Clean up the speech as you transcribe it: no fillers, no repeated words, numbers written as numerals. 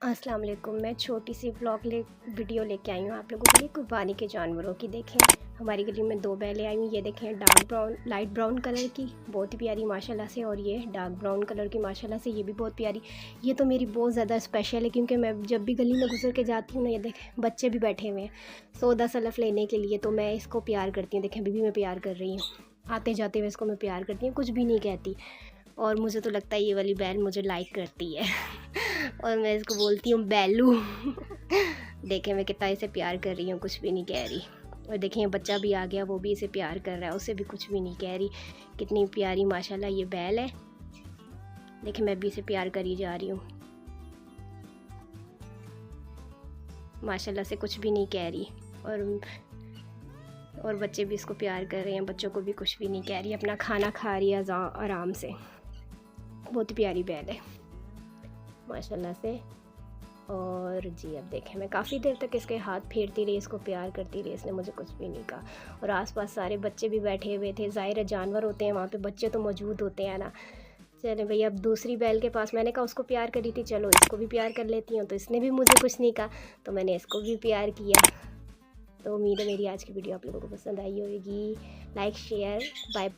अस्सलाम वालेकुम। मैं छोटी सी वीडियो लेके आई हूँ आप लोगों के लिए कुर्बानी के जानवरों की। देखें, हमारी गली में 2 बैलें आई हुई। ये देखें, लाइट ब्राउन कलर की बहुत ही प्यारी माशाल्लाह से, और ये डार्क ब्राउन कलर की माशाल्लाह से, ये भी बहुत प्यारी। ये तो मेरी बहुत ज़्यादा स्पेशल है क्योंकि मैं जब भी गली में गुजर के जाती हूँ ना, ये देखें बच्चे भी बैठे हुए हैं सौदा सलफ़ लेने के लिए, तो मैं इसको प्यार करती हूँ। देखें बीबी मैं प्यार कर रही हूँ, आते जाते हुए इसको मैं प्यार करती हूँ, कुछ भी नहीं कहती। और मुझे तो लगता है ये वाली बैल मुझे लाइक करती है और मैं इसको बोलती हूँ बैलू देखें मैं कितना इसे प्यार कर रही हूँ, कुछ भी नहीं कह रही। और देखें बच्चा भी आ गया, वो भी इसे प्यार कर रहा है, उसे भी कुछ भी नहीं कह रही। कितनी प्यारी माशाल्लाह ये बैल है। देखें मैं भी इसे प्यार करी जा रही हूँ, माशाल्लाह से कुछ भी नहीं कह रही। और बच्चे भी इसको प्यार कर रहे हैं, बच्चों को भी कुछ भी नहीं कह रही, अपना खाना खा रही है आराम से। बहुत प्यारी बैल है माशाल्लाह से। और जी अब देखें मैं काफ़ी देर तक इसके हाथ फेरती रही, इसको प्यार करती रही, इसने मुझे कुछ भी नहीं कहा। और आसपास सारे बच्चे भी बैठे हुए थे, ज़ाहिर है जानवर होते हैं वहाँ पे, बच्चे तो मौजूद होते हैं ना। चले भैया, अब दूसरी बैल के पास मैंने कहा उसको प्यार करी थी, चलो इसको भी प्यार कर लेती हूँ। तो इसने भी मुझे कुछ नहीं कहा, तो मैंने इसको भी प्यार किया। तो उम्मीद है मेरी आज की वीडियो आप लोगों को पसंद आई होगी। Like share bye.